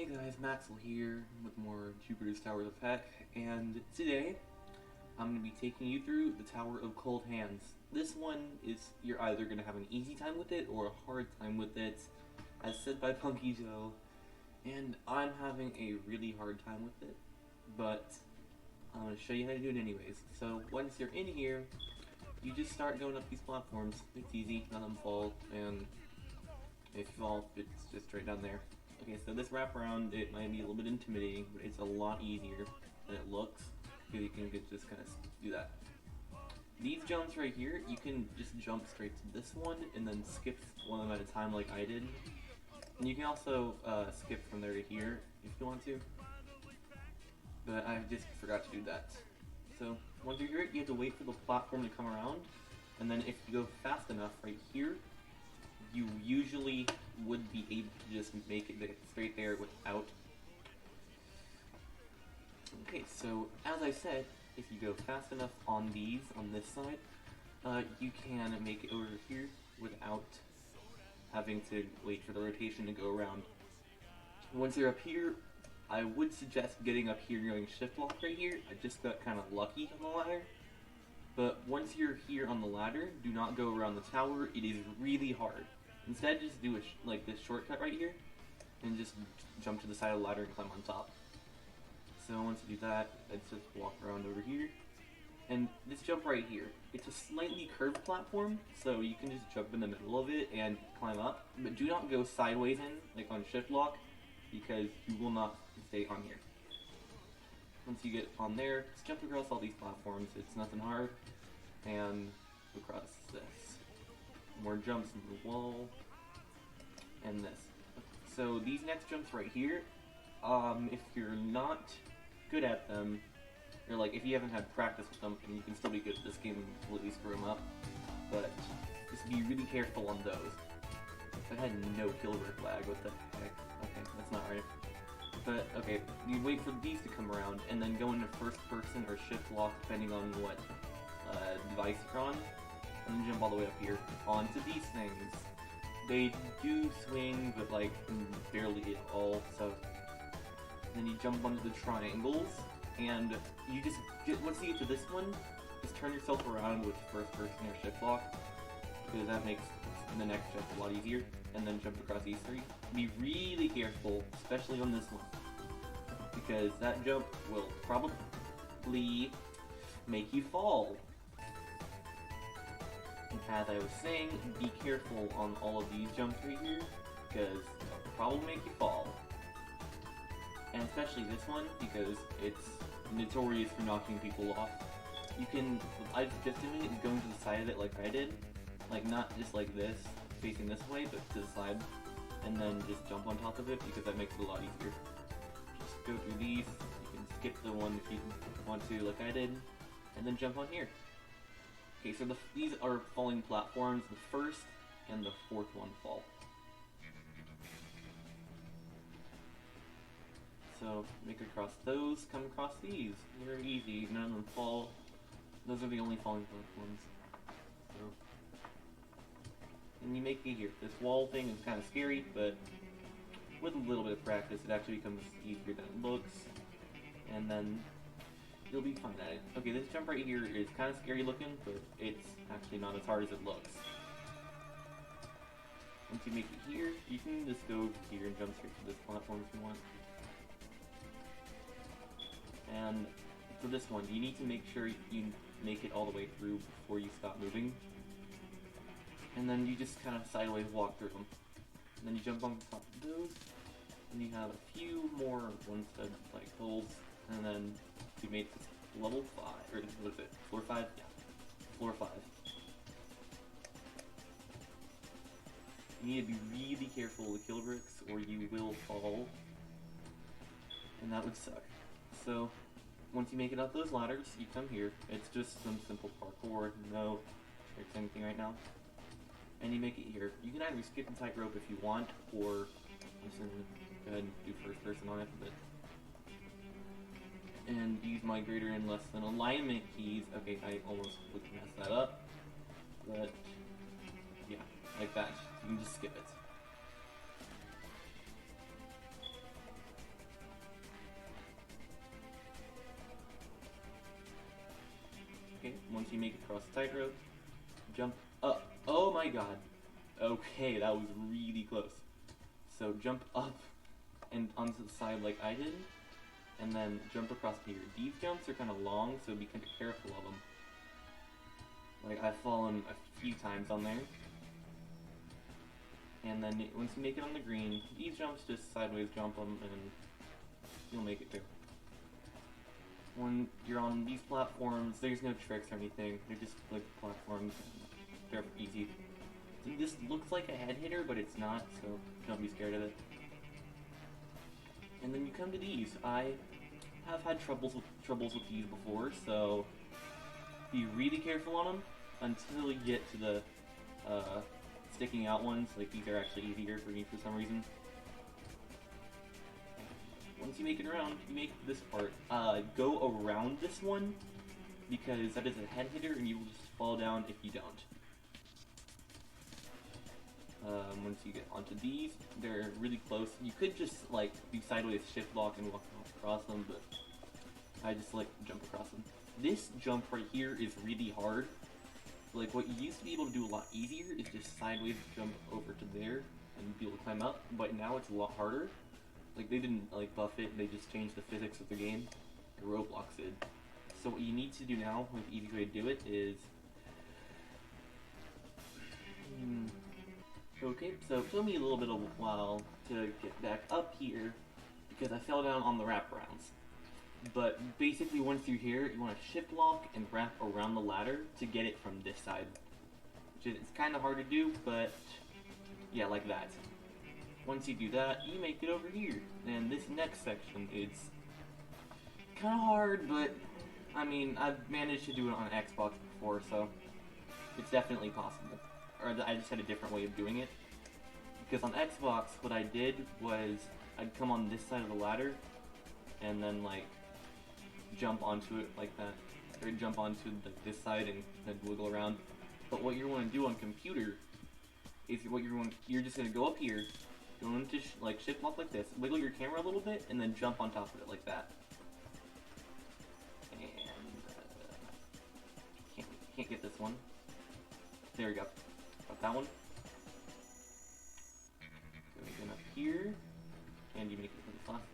Hey guys, Maxwell here with more Jupiter's Towers of Heck, and today I'm going to be taking you through the Tower of Cold Hands. This one is, you're either going to have an easy time with it or a hard time with it, as said by Punky Joe, and I'm having a really hard time with it, but I'm going to show you how to do it anyways. So once you're in here, you just start going up these platforms. It's easy, none of them fall, and if you fall, it's just straight down there. Okay, so this wraparound, it might be a little bit intimidating, but it's a lot easier than it looks, because you can just kind of do that. These jumps right here, you can just jump straight to this one, and then skip one of them at a time like I did. And you can also skip from there to here, if you want to. But I just forgot to do that. So, once you're here, you have to wait for the platform to come around, and then if you go fast enough right here, you usually would be able to just make it straight there without. Okay, so as I said, if you go fast enough on these, on this side, you can make it over here without having to wait for the rotation to go around. Once you're up here, I would suggest getting up here and going shift lock right here. I just got kind of lucky on the ladder. But once you're here on the ladder, do not go around the tower. It is really hard. Instead, just do like this shortcut right here, and just jump to the side of the ladder and climb on top. So once you do that, let's just walk around over here. And this jump right here, it's a slightly curved platform, so you can just jump in the middle of it and climb up. But do not go sideways in, like on shift lock, because you will not stay on here. Once you get on there, just jump across all these platforms. It's nothing hard. And across this. More jumps in the wall. And this. So these next jumps right here, if you're not good at them, or like if you haven't had practice with them, and you can still be good at this game and completely screw them up. But just be really careful on those. I had no Kilbrick lag, what the heck? Okay, that's not right. But, okay, you wait for these to come around, and then go into first person or shift lock, depending on what device you're on, and then jump all the way up here onto these things. They do swing, but like, barely at all, so then you jump onto the triangles, and you just, once you get to this one, just turn yourself around with first person or shift lock, because that makes the next jump a lot easier, and then jump across these three. Be really careful, especially on this one, because that jump will probably make you fall. And as I was saying, be careful on all of these jumps right here, because it'll probably make you fall. And especially this one, because it's notorious for knocking people off. You can, I just doing it, going to the side of it like I did, like not just like this, facing this way, but to the side, and then just jump on top of it, because that makes it a lot easier. Just go through these, you can skip the one if you want to, like I did, and then jump on here. Okay, so these are falling platforms, the first and the fourth one fall. So, make it across those, come across these. Very easy, none of them fall. Those are the only falling platforms. So, and you make it here. This wall thing is kind of scary, but with a little bit of practice, it actually becomes easier than it looks. And then you'll be fine at it. Okay, this jump right here is kind of scary looking, but it's actually not as hard as it looks. Once you make it here, you can just go here and jump straight to this platform if you want. And for this one, you need to make sure you make it all the way through before you stop moving. And then you just kind of sideways walk through them. And then you jump on top of those, and you have a few more one-stud like holes, and then you made level 5, or what is it, floor 5? Yeah, floor 5. You need to be really careful with kill bricks, or you will fall, and that would suck. So, once you make it up those ladders, you come here. It's just some simple parkour, no tricks, anything right now. And you make it here. You can either skip and tightrope if you want, or just go ahead and do first person on it. But and use migrator and less than alignment keys. Okay, I almost messed that up. But yeah, like that. You can just skip it. across the tightrope, jump up. Oh my god. Okay, that was really close. So jump up and onto the side like I did, and then jump across here. These jumps are kind of long, so be kind of careful of them. Like, I've fallen a few times on there. And then once you make it on the green, these jumps, just sideways jump them, and you'll make it too. When you're on these platforms, there's no tricks or anything. They're just like platforms. They're easy. This looks like a head hitter, but it's not, so don't be scared of it. And then you come to these. I have had troubles with these before, so be really careful on them until you get to the sticking out ones. Like, these are actually easier for me for some reason. Once you make it around, you make this part. Go around this one, because that is a head hitter and you will just fall down if you don't. Once you get onto these, they're really close. You could just like do sideways shift lock and walk across them, but I just like jump across them. This jump right here is really hard. Like, what you used to be able to do a lot easier is just sideways jump over to there and be able to climb up, but now it's a lot harder. Like, they didn't like buff it, they just changed the physics of the game. Roblox did. So what you need to do now, like the easy way to do it is okay, so it took me a little bit of a while to get back up here because I fell down on the wraparounds. But basically, once you're here, you want to shift lock and wrap around the ladder to get it from this side. Which is kind of hard to do, but yeah, like that. Once you do that, you make it over here. And this next section is kind of hard, but I mean, I've managed to do it on Xbox before, so it's definitely possible. Or I just had a different way of doing it. Because on Xbox, what I did was I'd come on this side of the ladder and then like jump onto it like that, or jump onto like this side and then wiggle around. But what you want to do on computer is you're just gonna go up here, go into like shift lock like this, wiggle your camera a little bit, and then jump on top of it like that. And can't get this one. There we go. Got that one. So again up here, and you make it to this last.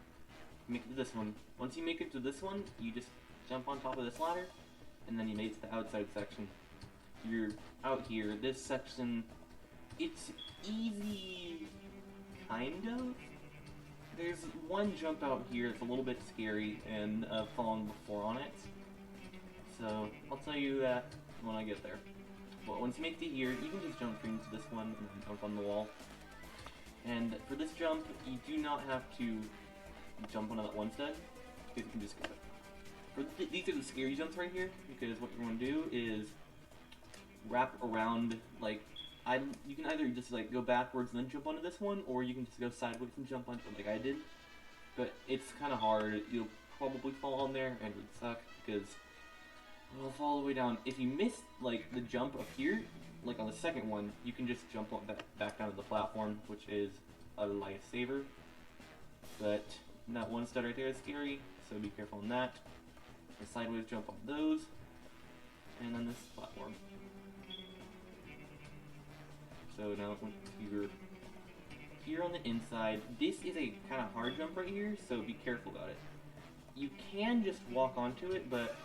Make it to this one. Once you make it to this one, you just jump on top of this ladder, and then you make it to the outside section. You're out here. This section, it's easy, kind of. There's one jump out here that's a little bit scary, and I've fallen before on it. So I'll tell you that when I get there. But once you make it to here, you can just jump into this one and then jump on the wall. And for this jump, you do not have to jump onto that one side, because you can just go. These are the scary jumps right here, because what you want to do is wrap around, like, you can either just like go backwards and then jump onto this one, or you can just go sideways and jump onto it like I did. But it's kind of hard. You'll probably fall on there and it would suck, because it'll fall all the way down. If you miss like the jump up here, like on the second one, you can just jump on back down to the platform, which is a lifesaver. But that one stud right there is scary, so be careful on that. And sideways jump on those, and then this platform. So now once you're here on the inside, this is a kind of hard jump right here, so be careful about it. You can just walk onto it, but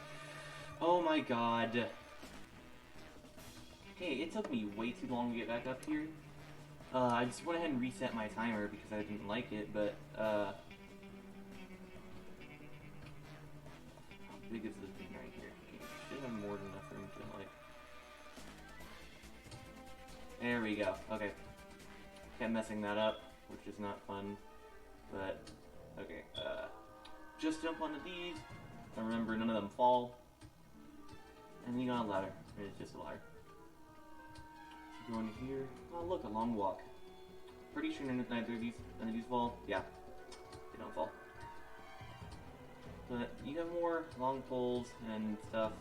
oh my god. Hey, it took me way too long to get back up here. I just went ahead and reset my timer because I didn't like it, but how big is this thing right here? Okay, should have more than enough room to like. There we go. Okay. Kept messing that up, which is not fun. But okay. Just jump onto these. And remember, none of them fall. And you got a ladder. It's just a ladder. So go in here. Oh look, a long walk. Pretty sure none of these fall. Yeah, they don't fall. But you have more long poles and stuff.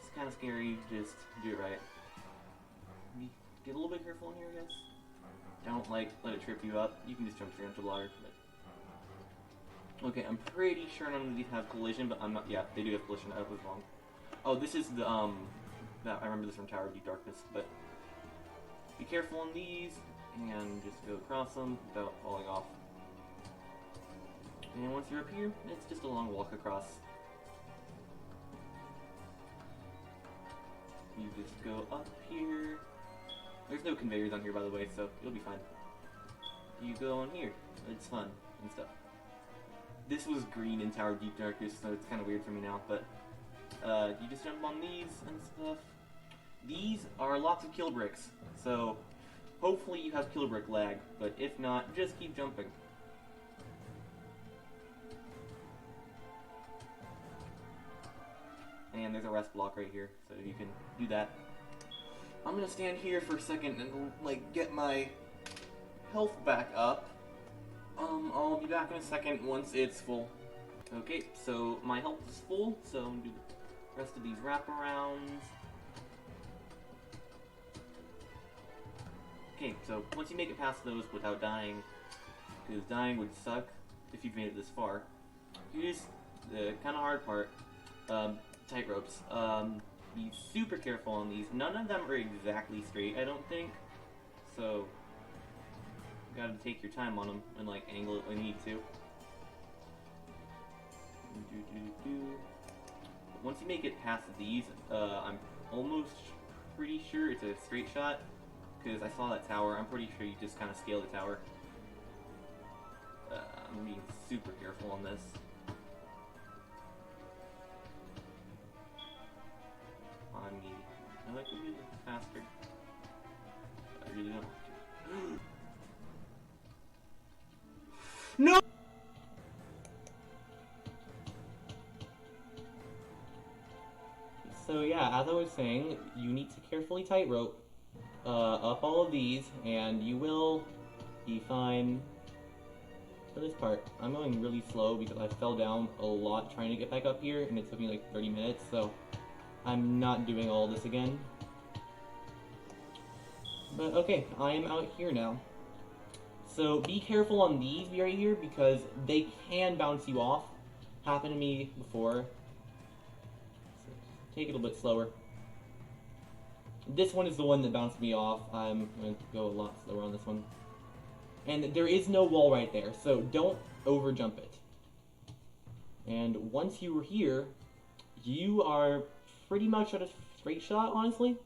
It's kind of scary. Just do it right. Get a little bit careful in here, I guess. Don't like let it trip you up. You can just jump straight into the ladder. But okay, I'm pretty sure none of these have collision, but I'm not. Yeah, they do have collision. I was wrong. Oh, this is the I remember this from Tower of Deep Darkness, but be careful on these, and just go across them without falling off. And once you're up here, it's just a long walk across. You just go up here. There's no conveyors on here, by the way, so you'll be fine. You go on here. It's fun and stuff. This was green in Tower of Deep Darkness, so it's kind of weird for me now, but you just jump on these and stuff. These are lots of kill bricks, so hopefully you have kill brick lag, but if not, just keep jumping. And there's a rest block right here, so you can do that. I'm gonna stand here for a second and like get my health back up. I'll be back in a second once it's full. Okay, so my health is full, so I'm gonna do the rest of these wraparounds. Okay, so once you make it past those without dying, because dying would suck if you've made it this far, here's the kind of hard part. Tight ropes. Be super careful on these. None of them are exactly straight, I don't think. So, you gotta take your time on them and like angle it when you need to. But once you make it past these, I'm almost pretty sure it's a straight shot because I saw that tower. I'm pretty sure you just kind of scale the tower. I'm being super careful on this. I like to do it faster. I really don't want to. No! So yeah, as I was saying, you need to carefully tightrope up all of these, and you will be fine for this part. I'm going really slow because I fell down a lot trying to get back up here, and it took me like 30 minutes, so I'm not doing all this again. But okay, I am out here now. So be careful on these right here because they can bounce you off. Happened to me before. So take it a bit slower. This one is the one that bounced me off. I'm going to go a lot slower on this one. And there is no wall right there, so don't over jump it. And once you are here, you are pretty much at a straight shot, honestly.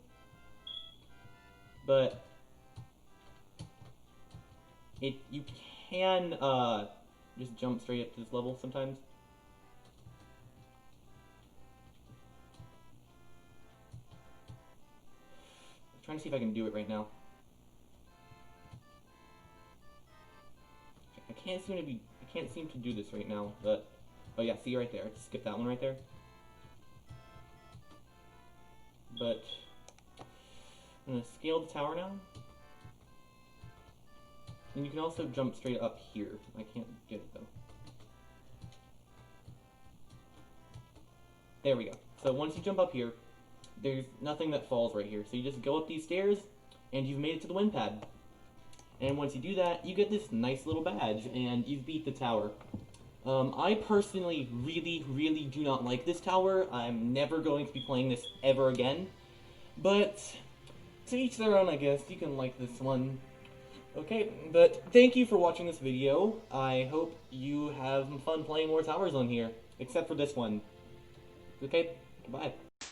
But you can just jump straight up to this level sometimes. I'm trying to see if I can do it right now. I can't seem to do this right now, but oh yeah, see right there. Skip that one right there. But I'm going to scale the tower now. And you can also jump straight up here. I can't get it though. There we go. So once you jump up here, there's nothing that falls right here. So you just go up these stairs, and you've made it to the wind pad. And once you do that, you get this nice little badge, and you've beat the tower. I personally really do not like this tower. I'm never going to be playing this ever again. But to each their own, I guess. You can like this one. Okay, but thank you for watching this video. I hope you have fun playing more towers on here, except for this one. Okay, bye.